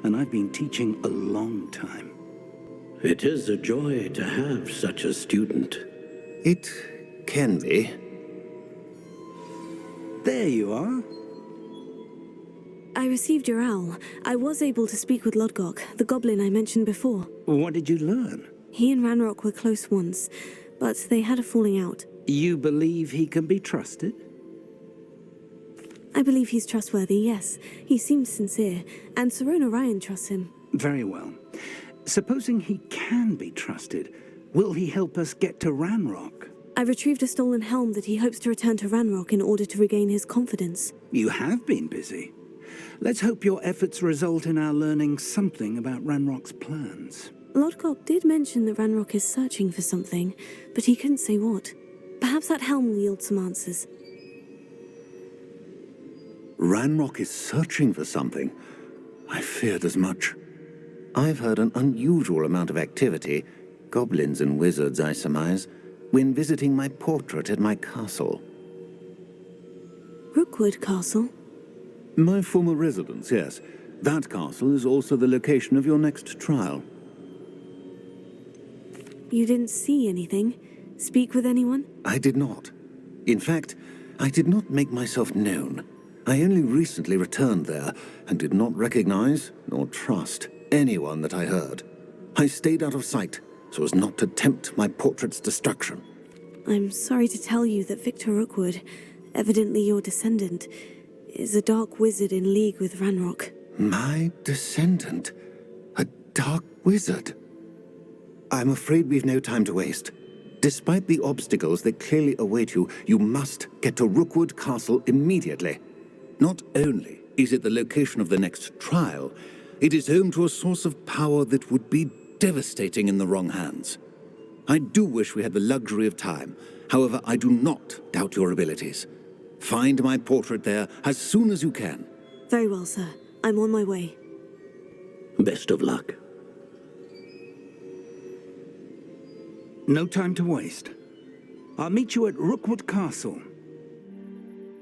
and I've been teaching a long time. It is a joy to have such a student. It can be. There you are. I received your owl. I was able to speak with Lodgok, the goblin I mentioned before. What did you learn? He and Ranrock were close once, but they had a falling out. You believe he can be trusted? I believe he's trustworthy, yes. He seems sincere, and Serona Ryan trusts him. Very well. Supposing he can be trusted, will he help us get to Ranrock? I retrieved a stolen helm that he hopes to return to Ranrock in order to regain his confidence. You have been busy. Let's hope your efforts result in our learning something about Ranrock's plans. Lodgok did mention that Ranrock is searching for something, but he couldn't say what. Perhaps that helm will yield some answers. Ranrock is searching for something. I feared as much. I've heard an unusual amount of activity, goblins and wizards, I surmise, when visiting my portrait at my castle. Rookwood Castle? My former residence, yes. That castle is also the location of your next trial. You didn't see anything? Speak with anyone? I did not. In fact, I did not make myself known. I only recently returned there, and did not recognize, nor trust, anyone that I heard. I stayed out of sight, so as not to tempt my portrait's destruction. I'm sorry to tell you that Victor Rookwood, evidently your descendant, is a dark wizard in league with Ranrock. My descendant? A dark wizard? I'm afraid we've no time to waste. Despite the obstacles that clearly await you, you must get to Rookwood Castle immediately. Not only is it the location of the next trial, it is home to a source of power that would be devastating in the wrong hands. I do wish we had the luxury of time. However, I do not doubt your abilities. Find my portrait there as soon as you can. Very well, sir. I'm on my way. Best of luck. No time to waste. I'll meet you at Rookwood Castle.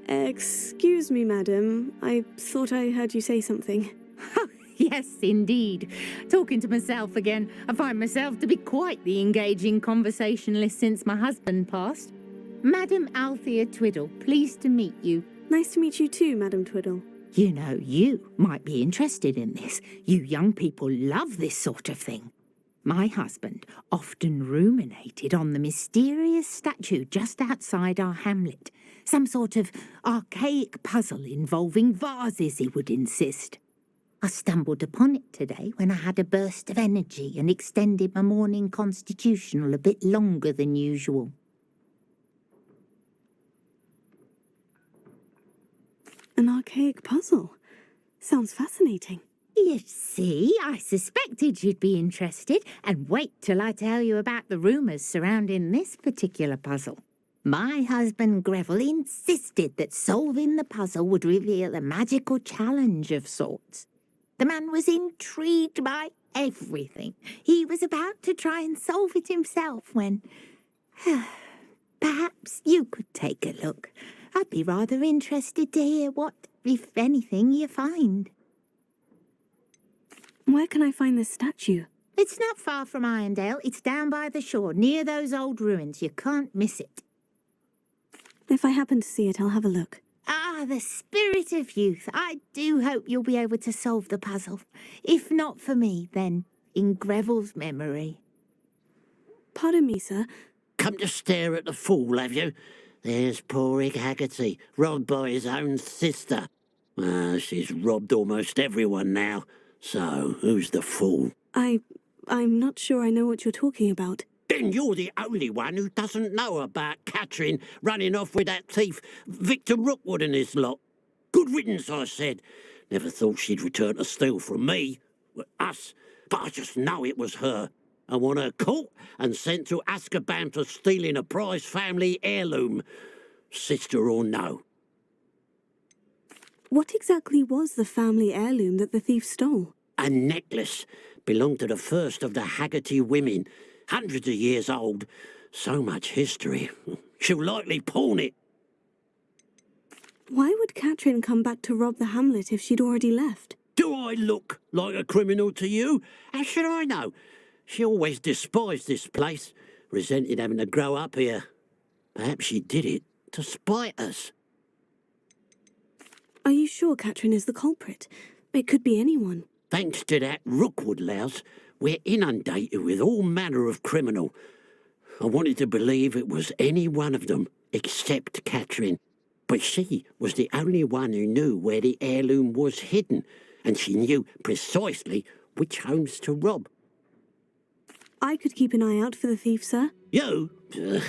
Excuse me, madam. I thought I heard you say something. Yes, indeed. Talking to myself again. I find myself to be quite the engaging conversationalist since my husband passed. Madam Althea Twiddle, pleased to meet you. Nice to meet you too, Madam Twiddle. You know, you might be interested in this. You young people love this sort of thing. My husband often ruminated on the mysterious statue just outside our hamlet. Some sort of archaic puzzle involving vases, he would insist. I stumbled upon it today when I had a burst of energy and extended my morning constitutional a bit longer than usual. An archaic puzzle. Sounds fascinating. You see, I suspected you'd be interested, and wait till I tell you about the rumours surrounding this particular puzzle. My husband Greville insisted that solving the puzzle would reveal a magical challenge of sorts. The man was intrigued by everything. He was about to try and solve it himself when... Perhaps you could take a look. I'd be rather interested to hear what, if anything, you find. Where can I find this statue? It's not far from Irondale. It's down by the shore, near those old ruins. You can't miss it. If I happen to see it, I'll have a look. Ah, the spirit of youth. I do hope you'll be able to solve the puzzle. If not for me, then in Greville's memory. Pardon me, sir. Come to stare at the fool, have you? There's poor Ig Haggerty, robbed by his own sister. She's robbed almost everyone now. So, who's the fool? I'm not sure I know what you're talking about. Then you're the only one who doesn't know about Catherine running off with that thief, Victor Rookwood and his lot. Good riddance, I said. Never thought she'd return to steal from me, us, but I just know it was her. I want her caught and sent to Azkaban for stealing a prize family heirloom, sister or no. What exactly was the family heirloom that the thief stole? A necklace. Belonged to the first of the Haggerty women. Hundreds of years old. So much history. She'll likely pawn it. Why would Catherine come back to rob the hamlet if she'd already left? Do I look like a criminal to you? How should I know? She always despised this place, resented having to grow up here. Perhaps she did it to spite us. Are you sure Catherine is the culprit? It could be anyone. Thanks to that Rookwood louse, we're inundated with all manner of criminal. I wanted to believe it was any one of them, except Catherine. But she was the only one who knew where the heirloom was hidden, and she knew precisely which homes to rob. I could keep an eye out for the thief, sir. You? Ugh.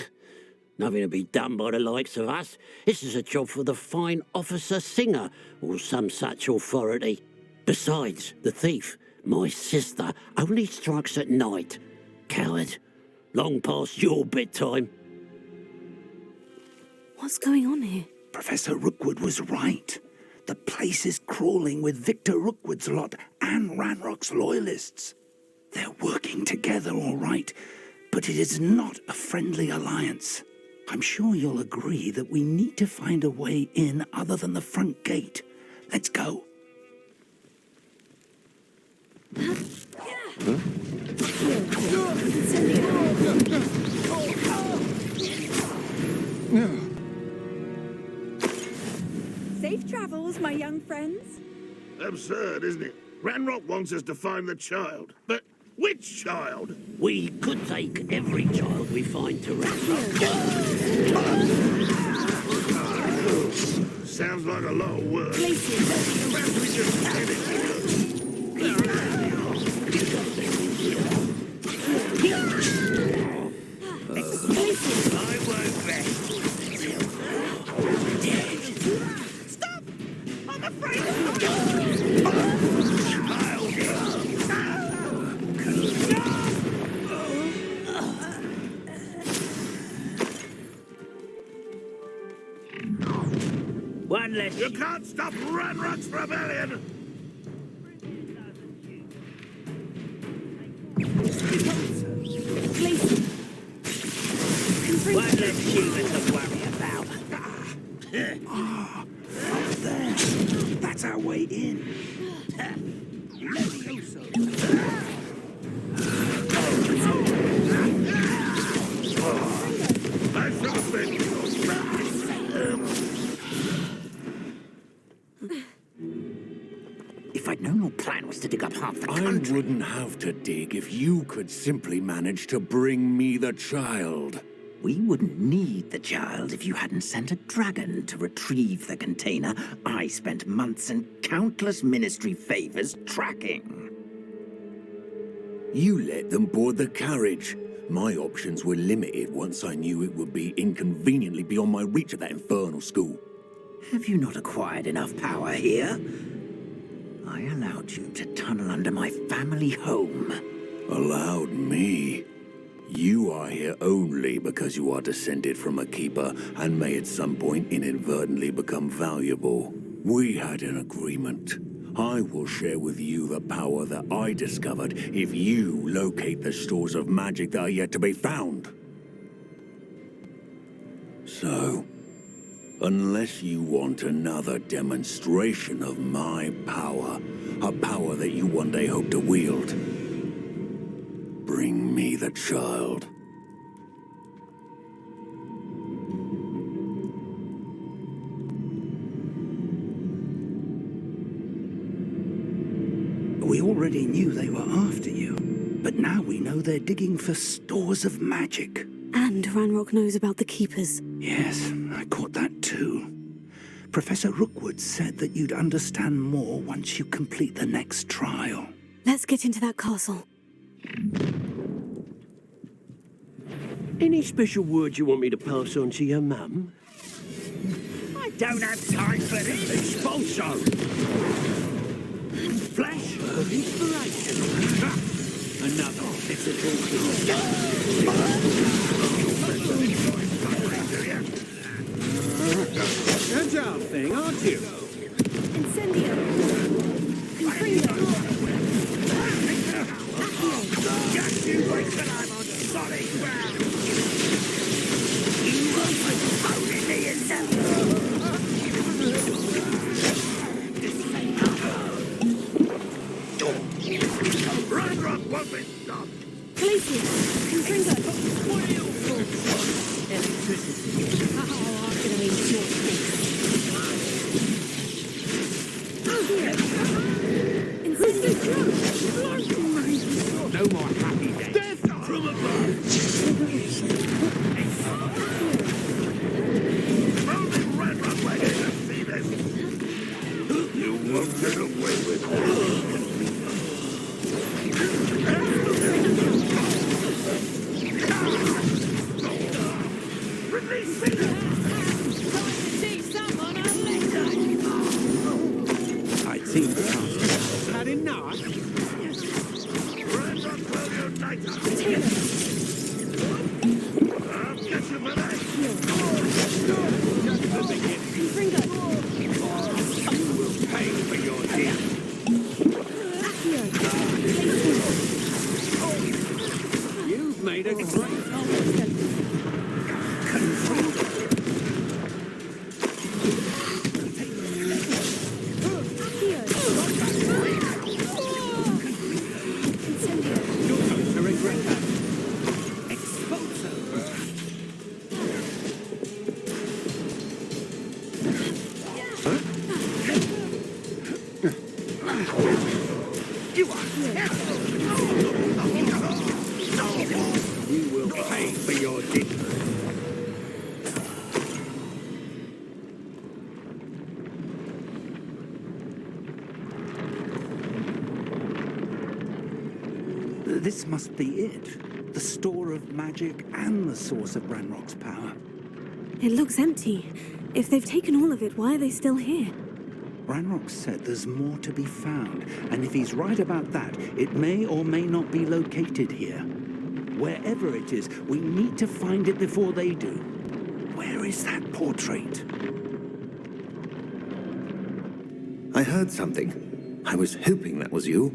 Nothing to be done by the likes of us. This is a job for the fine officer Singer, or some such authority. Besides, the thief, my sister, only strikes at night. Coward. Long past your bedtime. What's going on here? Professor Rookwood was right. The place is crawling with Victor Rookwood's lot and Ranrock's loyalists. They're working together, all right, but it is not a friendly alliance. I'm sure you'll agree that we need to find a way in other than the front gate. Let's go. Safe travels, my young friends. Absurd, isn't it? Ranrock wants us to find the child. But which child? We could take every child we find to Ranrock. Sounds like a lot of work. Places. Perhaps we just get it. I won't rest. Stop! I'm afraid of One less. You can't stop Ranrock's rebellion! Places. One less human to worry about. Up there. That's our way in. I should have been. If I'd known your plan was to dig up half the I country... wouldn't have to dig if you could simply manage to bring me the child. We wouldn't need the child if you hadn't sent a dragon to retrieve the container I spent months and countless ministry favors tracking. You let them board the carriage. My options were limited once I knew it would be inconveniently beyond my reach at that infernal school. Have you not acquired enough power here? I allowed you to tunnel under my family home. Allowed me? You are here only because you are descended from a keeper and may at some point inadvertently become valuable. We had an agreement. I will share with you the power that I discovered if you locate the stores of magic that are yet to be found. So, unless you want another demonstration of my power, a power that you one day hope to wield, bring me the child. We already knew they were after you, but now we know they're digging for stores of magic. And Ranrock knows about the Keepers. Yes, I caught that too. Professor Rookwood said that you'd understand more once you complete the next trial. Let's get into that castle. Any special words you want me to pass on to your mum? I don't have time for this. Expulso! Flash of inspiration. Another physical. Agile thing, aren't you? Incendio. Confringo. Just you wait till I'm on solid ground! Ranrock won't be stopped. Glacius, Confringo. What are your thoughts? Electricity. How I'm gonna eat your face. No more happy days. Death from above. Only Ranrock went in to see this. You won't get away with it. Release me! I'd seen the task. Had enough? Ranrock will unite us! I'll get you for that! Just the beginning. You will pay for your deeds. You've made a great... You're going to regret that. You will pay for your deeds. This must be it. The store of magic and the source of Ranrock's power. It looks empty. If they've taken all of it, why are they still here? Ranrock said there's more to be found, and if he's right about that, it may or may not be located here. Wherever it is, we need to find it before they do. Where is that portrait? I heard something. I was hoping that was you.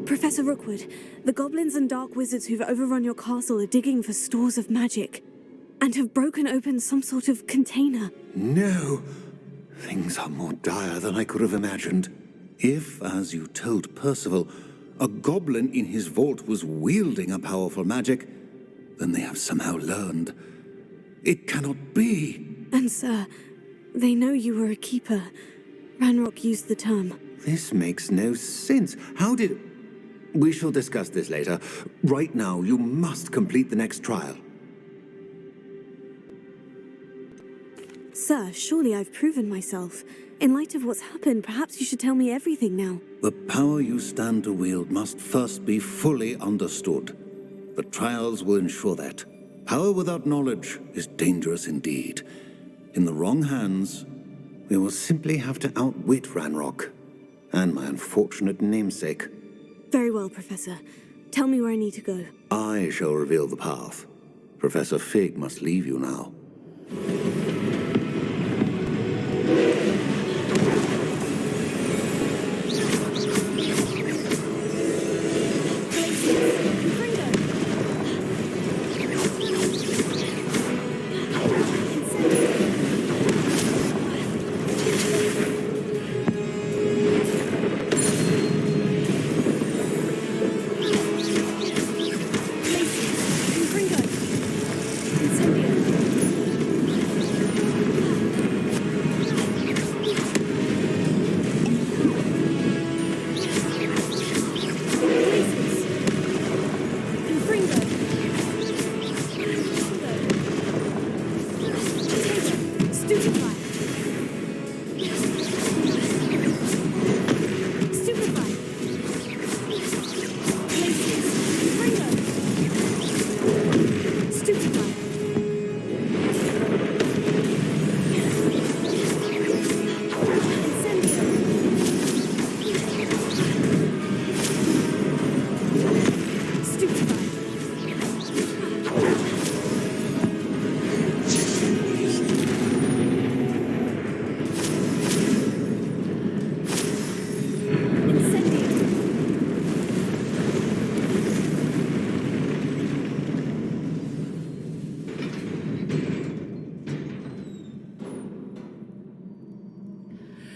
Professor Rookwood, the goblins and dark wizards who've overrun your castle are digging for stores of magic and have broken open some sort of container. No. Things are more dire than I could have imagined. If, as you told Percival, a goblin in his vault was wielding a powerful magic, then they have somehow learned. It cannot be. And sir, they know you were a keeper. Ranrock used the term. This makes no sense. How did... We shall discuss this later. Right now, you must complete the next trial. Sir, surely I've proven myself. In light of what's happened, perhaps you should tell me everything now. The power you stand to wield must first be fully understood. The trials will ensure that. Power without knowledge is dangerous indeed. In the wrong hands, we will simply have to outwit Ranrock and my unfortunate namesake. Very well, Professor. Tell me where I need to go. I shall reveal the path. Professor Fig must leave you now.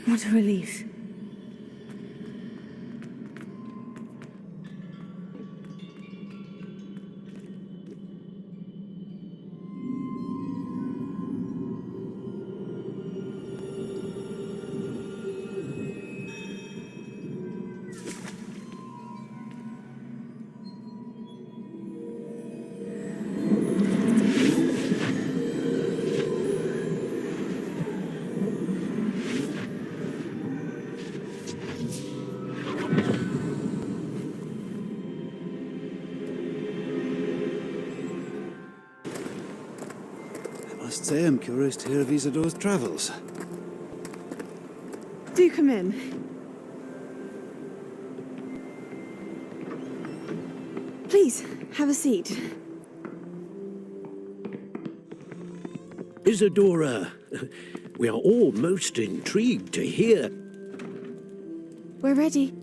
What a relief. say I'm curious to hear of Isadora's travels. Do come in. Please, have a seat. Isadora, we are all most intrigued to hear. We're ready.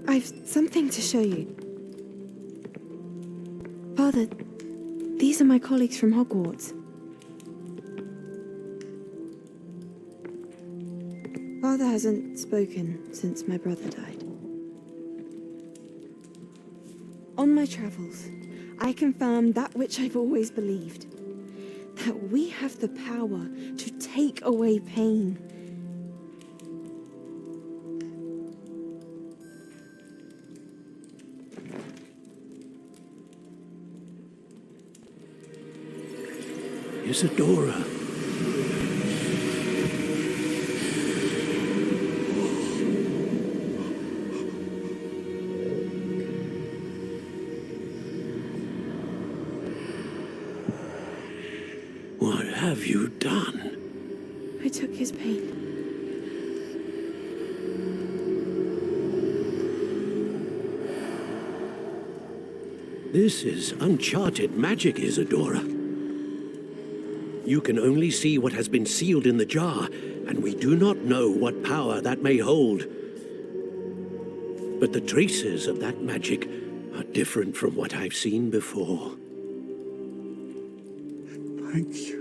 I've something to show you. Father, these are my colleagues from Hogwarts. Father hasn't spoken since my brother died. On my travels, I confirmed that which I've always believed. That we have the power to take away pain. Isadora. What have you done? I took his pain. This is uncharted magic, Isadora. You can only see what has been sealed in the jar, and we do not know what power that may hold. But the traces of that magic are different from what I've seen before. Thank you.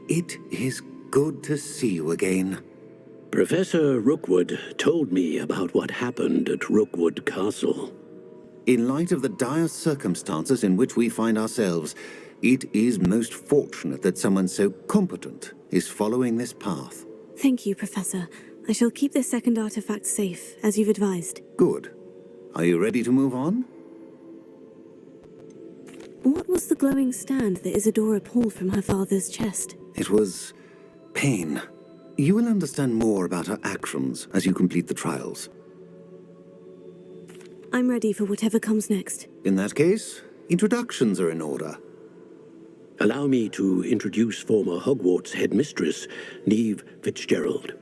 It is good to see you again. Professor Rookwood told me about what happened at Rookwood Castle. In light of the dire circumstances in which we find ourselves, it is most fortunate that someone so competent is following this path. Thank you, Professor. I shall keep this second artifact safe, as you've advised. Good. Are you ready to move on? What was the glowing stand that Isadora pulled from her father's chest? It was pain. You will understand more about her actions as you complete the trials. I'm ready for whatever comes next. In that case, introductions are in order. Allow me to introduce former Hogwarts headmistress, Neve Fitzgerald.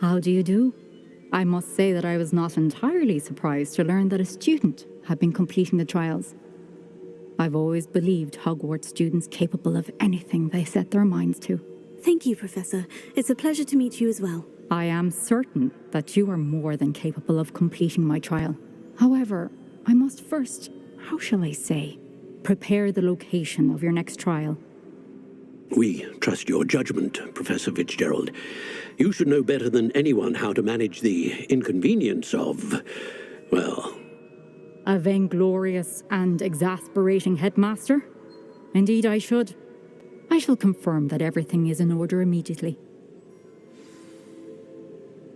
How do you do? I must say that I was not entirely surprised to learn that a student had been completing the trials. I've always believed Hogwarts students capable of anything they set their minds to. Thank you, Professor. It's a pleasure to meet you as well. I am certain that you are more than capable of completing my trial. However, I must first, how shall I say, prepare the location of your next trial. We trust your judgment, Professor Fitzgerald. You should know better than anyone how to manage the inconvenience of, well... A vainglorious and exasperating headmaster? Indeed I should. I shall confirm that everything is in order immediately.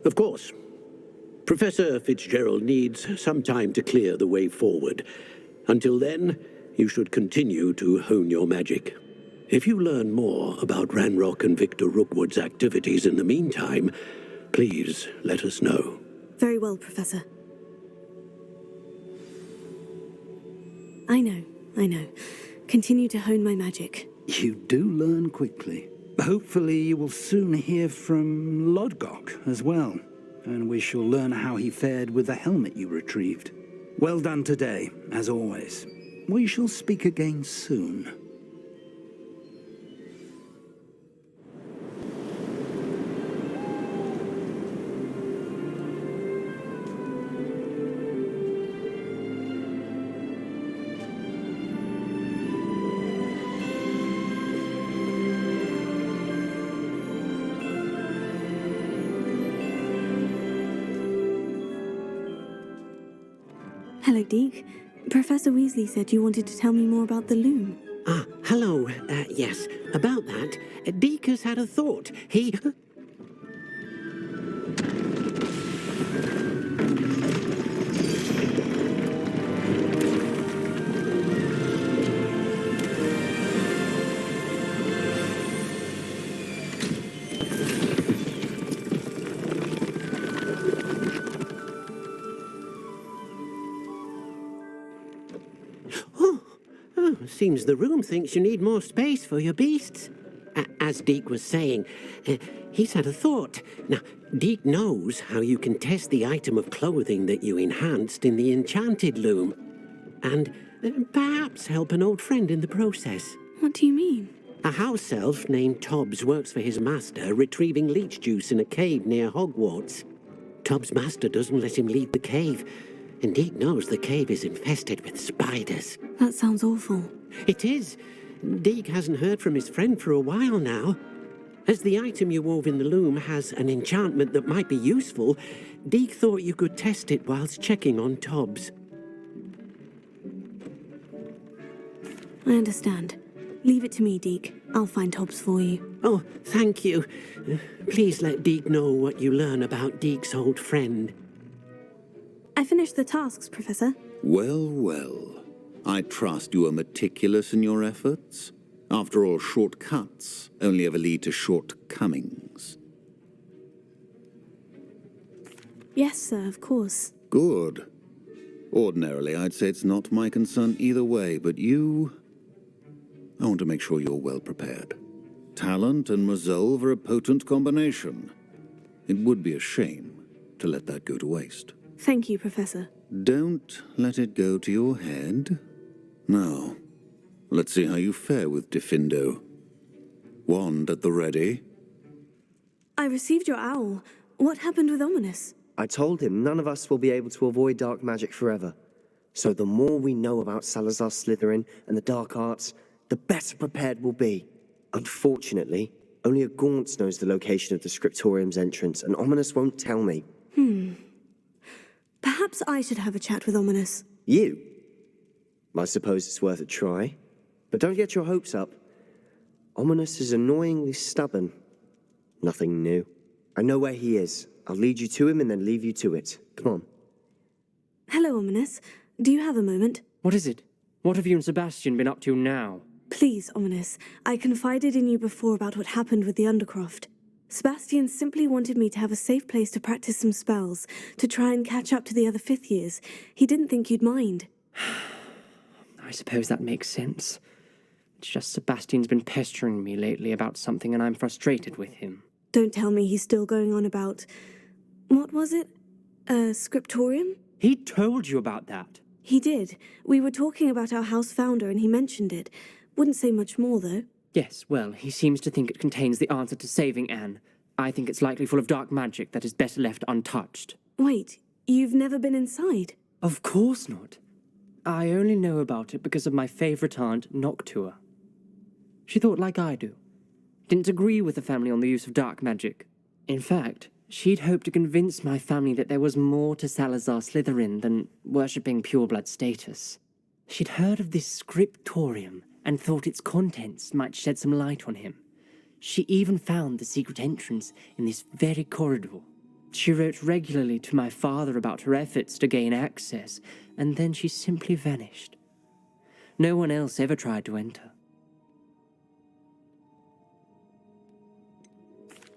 Of course. Professor Fitzgerald needs some time to clear the way forward. Until then, you should continue to hone your magic. If you learn more about Ranrock and Victor Rookwood's activities in the meantime, please let us know. Very well, Professor. I know. Continue to hone my magic. You do learn quickly. Hopefully you will soon hear from Lodgok as well, and we shall learn how he fared with the helmet you retrieved. Well done today, as always. We shall speak again soon. Hello, Deke. Professor Weasley said you wanted to tell me more about the loom. Ah, hello. Yes, about that. Deke has had a thought. He... Oh, seems the room thinks you need more space for your beasts. As Deke was saying, he's had a thought. Now, Deke knows how you can test the item of clothing that you enhanced in the enchanted loom. And perhaps help an old friend in the process. What do you mean? A house elf named Tobbs works for his master, retrieving leech juice in a cave near Hogwarts. Tobbs' master doesn't let him leave the cave, and Deke knows the cave is infested with spiders. That sounds awful. It is. Deke hasn't heard from his friend for a while now. As the item you wove in the loom has an enchantment that might be useful, Deke thought you could test it whilst checking on Tobbs. I understand. Leave it to me, Deke. I'll find Tobbs for you. Oh, thank you. Please let Deke know what you learn about Deke's old friend. I finished the tasks, Professor. Well, well. I trust you are meticulous in your efforts. After all, shortcuts only ever lead to shortcomings. Yes, sir, of course. Good. Ordinarily, I'd say it's not my concern either way, but you... I want to make sure you're well prepared. Talent and resolve are a potent combination. It would be a shame to let that go to waste. Thank you, Professor. Don't let it go to your head. Now, let's see how you fare with Diffindo. Wand at the ready. I received your owl. What happened with Ominous? I told him none of us will be able to avoid dark magic forever. So the more we know about Salazar Slytherin and the dark arts, the better prepared we'll be. Unfortunately, only a Gaunt knows the location of the Scriptorium's entrance, and Ominous won't tell me. Perhaps I should have a chat with Ominous. You? I suppose it's worth a try. But don't get your hopes up. Ominous is annoyingly stubborn. Nothing new. I know where he is. I'll lead you to him and then leave you to it. Come on. Hello, Ominous. Do you have a moment? What is it? What have you and Sebastian been up to now? Please, Ominous. I confided in you before about what happened with the Undercroft. Sebastian simply wanted me to have a safe place to practice some spells, to try and catch up to the other fifth years. He didn't think you'd mind. I suppose that makes sense. It's just Sebastian's been pestering me lately about something and I'm frustrated with him. Don't tell me he's still going on about... What was it? Scriptorium? He told you about that? He did. We were talking about our house founder and he mentioned it. Wouldn't say much more, though. Yes, well, he seems to think it contains the answer to saving Anne. I think it's likely full of dark magic that is better left untouched. Wait, you've never been inside? Of course not. I only know about it because of my favourite aunt, Noctua. She thought like I do. Didn't agree with the family on the use of dark magic. In fact, she'd hoped to convince my family that there was more to Salazar Slytherin than worshipping pureblood status. She'd heard of this scriptorium and thought its contents might shed some light on him. She even found the secret entrance in this very corridor. She wrote regularly to my father about her efforts to gain access, and then she simply vanished. No one else ever tried to enter.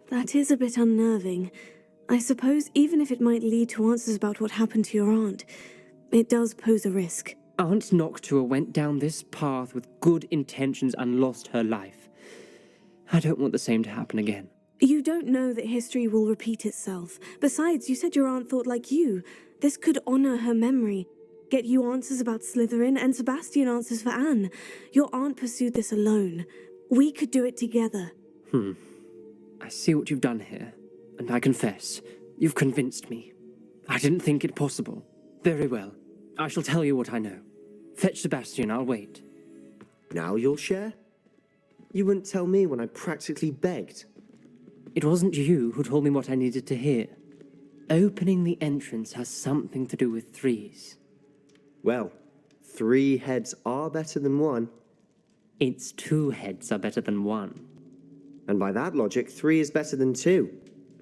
That is a bit unnerving. I suppose even if it might lead to answers about what happened to your aunt, it does pose a risk. Aunt Noctua went down this path with good intentions and lost her life. I don't want the same to happen again. You don't know that history will repeat itself. Besides, you said your aunt thought like you. This could honor her memory. Get you answers about Slytherin and Sebastian answers for Anne. Your aunt pursued this alone. We could do it together. I see what you've done here, and I confess, you've convinced me. I didn't think it possible. Very well. I shall tell you what I know. Fetch Sebastian, I'll wait. Now you'll share? You wouldn't tell me when I practically begged. It wasn't you who told me what I needed to hear. Opening the entrance has something to do with threes. Well, 3 heads are better than 1. It's 2 heads are better than 1. And by that logic, 3 is better than 2.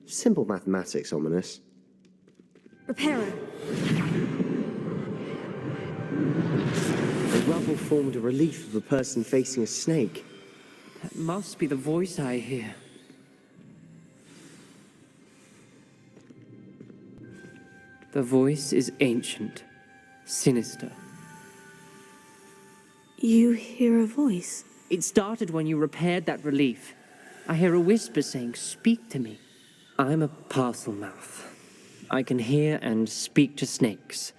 Simple mathematics, Ominous. Repairer. The rubble formed a relief of a person facing a snake. That must be the voice I hear. The voice is ancient, sinister. You hear a voice? It started when you repaired that relief. I hear a whisper saying, "Speak to me." I'm a parcel mouth. I can hear and speak to snakes.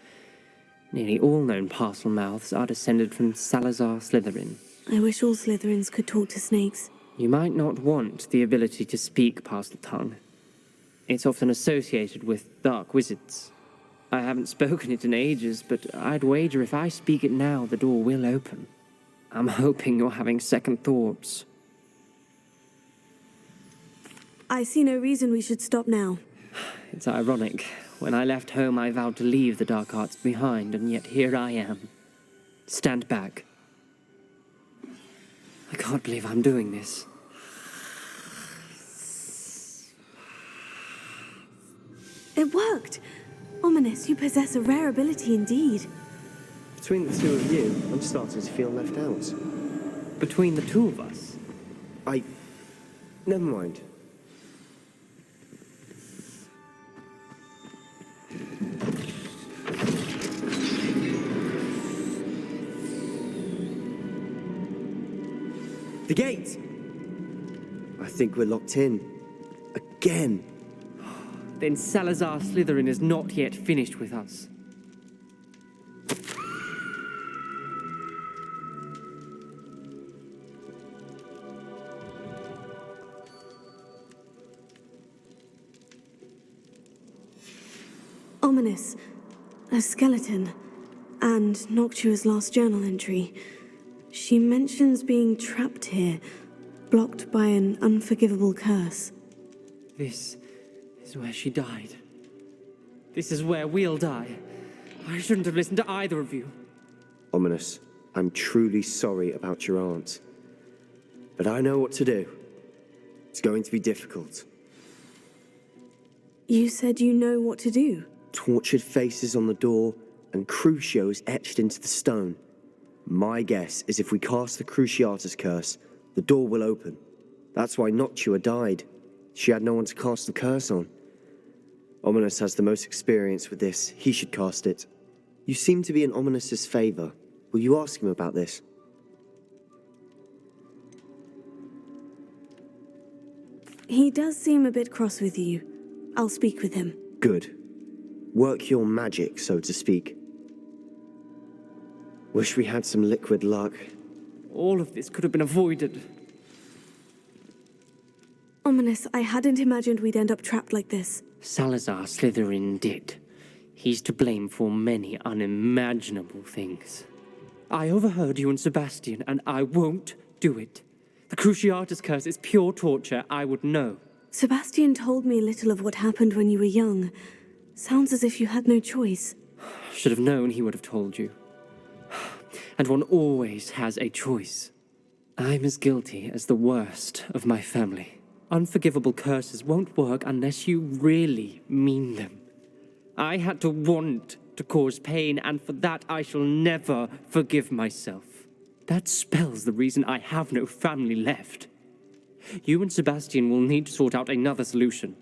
Nearly all known parcel mouths are descended from Salazar Slytherin. I wish all Slytherins could talk to snakes. You might not want the ability to speak parcel tongue. It's often associated with dark wizards. I haven't spoken it in ages, but I'd wager if I speak it now, the door will open. I'm hoping you're having second thoughts. I see no reason we should stop now. It's ironic. When I left home, I vowed to leave the dark arts behind, and yet here I am. Stand back. I can't believe I'm doing this. It worked! Ominous, you possess a rare ability indeed. Between the two of you, I'm starting to feel left out. Between the two of us? Never mind. The gate! I think we're locked in. Again. Then Salazar Slytherin is not yet finished with us. Ominous. A skeleton. And Noctua's last journal entry. She mentions being trapped here, blocked by an unforgivable curse. This is where she died. This is where we'll die. I shouldn't have listened to either of you. Ominous, I'm truly sorry about your aunt. But I know what to do. It's going to be difficult. You said you know what to do. Tortured faces on the door and Crucios etched into the stone. My guess is if we cast the Cruciatus curse, the door will open. That's why Noctua died. She had no one to cast the curse on. Ominous has the most experience with this. He should cast it. You seem to be in Ominous's favor. Will you ask him about this? He does seem a bit cross with you. I'll speak with him. Good. Work your magic, so to speak. Wish we had some liquid luck. All of this could have been avoided. Ominous, I hadn't imagined we'd end up trapped like this. Salazar Slytherin did. He's to blame for many unimaginable things. I overheard you and Sebastian, and I won't do it. The Cruciatus curse is pure torture, I would know. Sebastian told me little of what happened when you were young. Sounds as if you had no choice. Should have known he would have told you. And one always has a choice. I'm as guilty as the worst of my family. Unforgivable curses won't work unless you really mean them. I had to want to cause pain, and for that I shall never forgive myself. That spells the reason I have no family left. You and Sebastian will need to sort out another solution.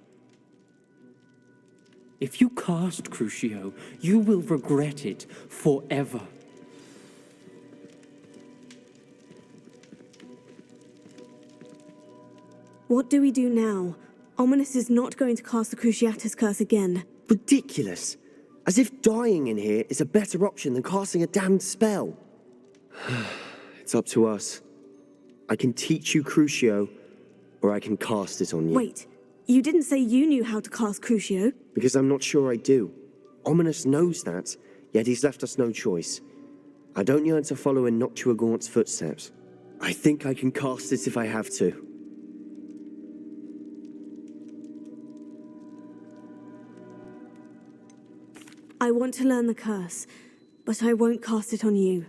If you cast Crucio, you will regret it forever. What do we do now? Ominous is not going to cast the Cruciatus curse again. Ridiculous. As if dying in here is a better option than casting a damned spell. It's up to us. I can teach you Crucio, or I can cast it on you. Wait, you didn't say you knew how to cast Crucio? Because I'm not sure I do. Ominous knows that, yet he's left us no choice. I don't yearn to follow in Noctua Gaunt's footsteps. I think I can cast it if I have to. I want to learn the curse, but I won't cast it on you.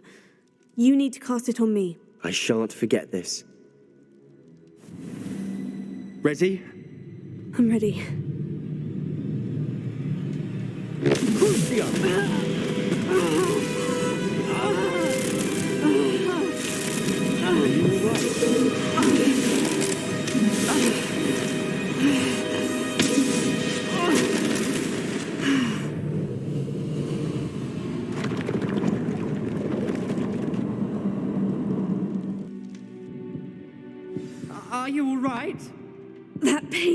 You need to cast it on me. I shan't forget this. Ready? I'm ready.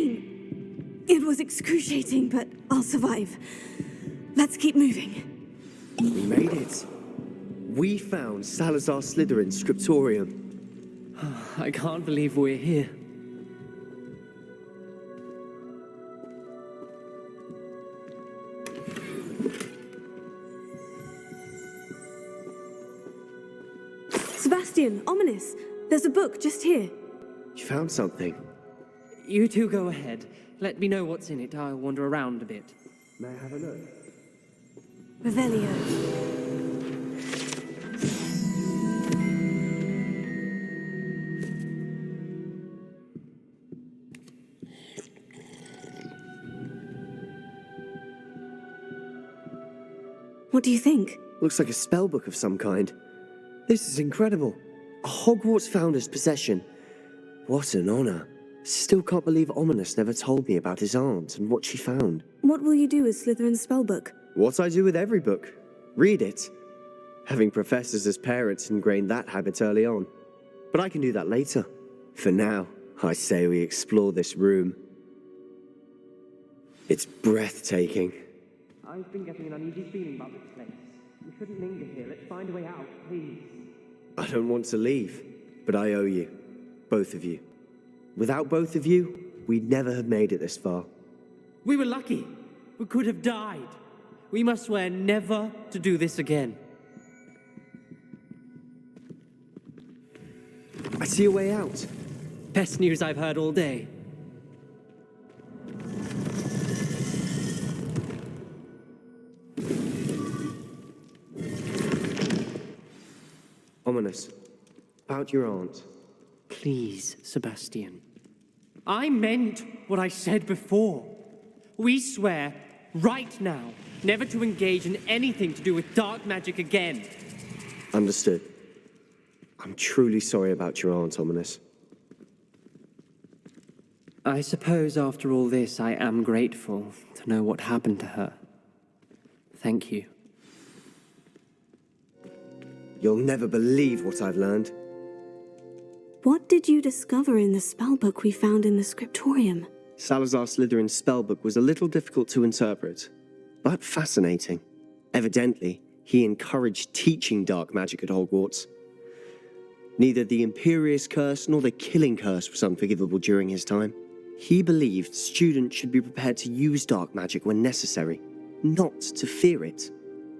pain. It was excruciating, but I'll survive. Let's keep moving. We made it. We found Salazar Slytherin's scriptorium. I can't believe we're here. Sebastian, ominous. There's a book just here. You found something. You two go ahead. Let me know what's in it. I'll wander around a bit. May I have a look? Revelio. What do you think? Looks like a spellbook of some kind. This is incredible. A Hogwarts founder's possession. What an honor. Still can't believe Ominous never told me about his aunt and what she found. What will you do with Slytherin's spellbook? What I do with every book. Read it. Having professors as parents ingrained that habit early on. But I can do that later. For now, I say we explore this room. It's breathtaking. I've been getting an uneasy feeling about this place. We shouldn't linger here. Let's find a way out, please. I don't want to leave, but I owe you. Both of you. Without both of you, we'd never have made it this far. We were lucky. We could have died. We must swear never to do this again. I see a way out. Best news I've heard all day. Ominous. About your aunt. Please, Sebastian. I meant what I said before. We swear, right now, never to engage in anything to do with dark magic again. Understood. I'm truly sorry about your aunt, Ominous. I suppose after all this, I am grateful to know what happened to her. Thank you. You'll never believe what I've learned. What did you discover in the spellbook we found in the scriptorium? Salazar Slytherin's spellbook was a little difficult to interpret, but fascinating. Evidently, he encouraged teaching dark magic at Hogwarts. Neither the Imperious Curse nor the Killing Curse was unforgivable during his time. He believed students should be prepared to use dark magic when necessary, not to fear it.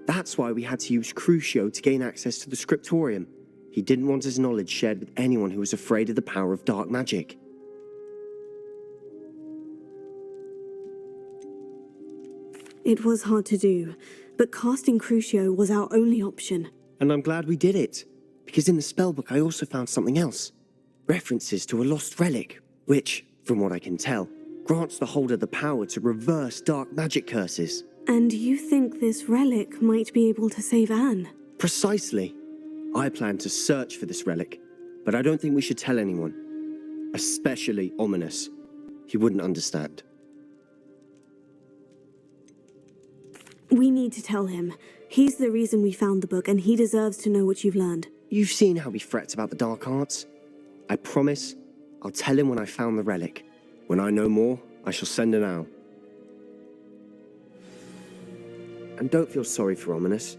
That's why we had to use Crucio to gain access to the scriptorium. He didn't want his knowledge shared with anyone who was afraid of the power of dark magic. It was hard to do, but casting Crucio was our only option. And I'm glad we did it, because in the spellbook I also found something else. References to a lost relic, which, from what I can tell, grants the holder the power to reverse dark magic curses. And you think this relic might be able to save Anne? Precisely. I plan to search for this relic, but I don't think we should tell anyone. Especially Ominous. He wouldn't understand. We need to tell him. He's the reason we found the book, and he deserves to know what you've learned. You've seen how he frets about the dark arts. I promise I'll tell him when I found the relic. When I know more, I shall send an owl. And don't feel sorry for Ominous.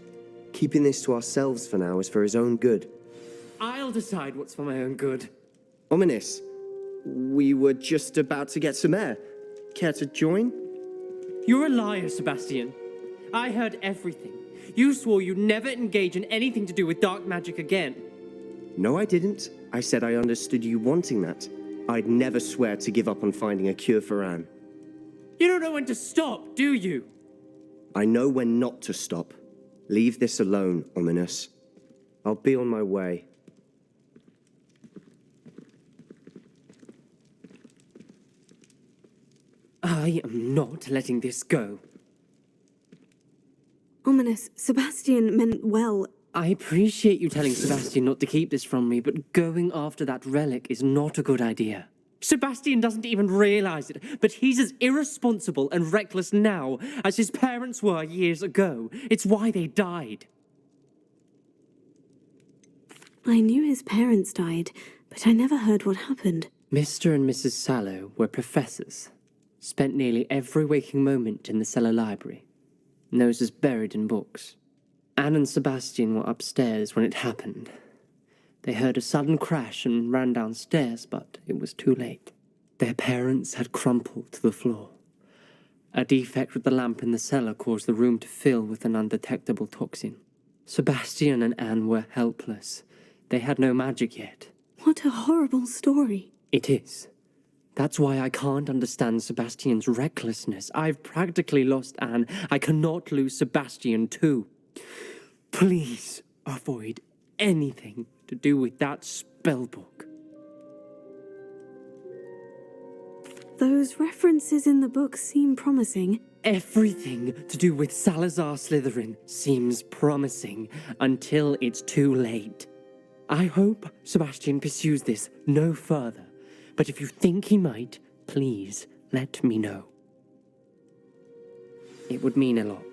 Keeping this to ourselves for now is for his own good. I'll decide what's for my own good. Ominous, we were just about to get some air. Care to join? You're a liar, Sebastian. I heard everything. You swore you'd never engage in anything to do with dark magic again. No, I didn't. I said I understood you wanting that. I'd never swear to give up on finding a cure for Anne. You don't know when to stop, do you? I know when not to stop. Leave this alone, Ominous. I'll be on my way. I am not letting this go. Ominous, Sebastian meant well. I appreciate you telling Sebastian not to keep this from me, but going after that relic is not a good idea. Sebastian doesn't even realize it, but he's as irresponsible and reckless now as his parents were years ago. It's why they died. I knew his parents died, but I never heard what happened. Mr. and Mrs. Sallow were professors, spent nearly every waking moment in the cellar library, noses buried in books. Anne and Sebastian were upstairs when it happened. They heard a sudden crash and ran downstairs, but it was too late. Their parents had crumpled to the floor. A defect with the lamp in the cellar caused the room to fill with an undetectable toxin. Sebastian and Anne were helpless. They had no magic yet. What a horrible story. It is. That's why I can't understand Sebastian's recklessness. I've practically lost Anne. I cannot lose Sebastian too. Please avoid anything to do with that spellbook. Those references in the book seem promising. Everything to do with Salazar Slytherin seems promising until it's too late. I hope Sebastian pursues this no further, but if you think he might, please let me know. It would mean a lot.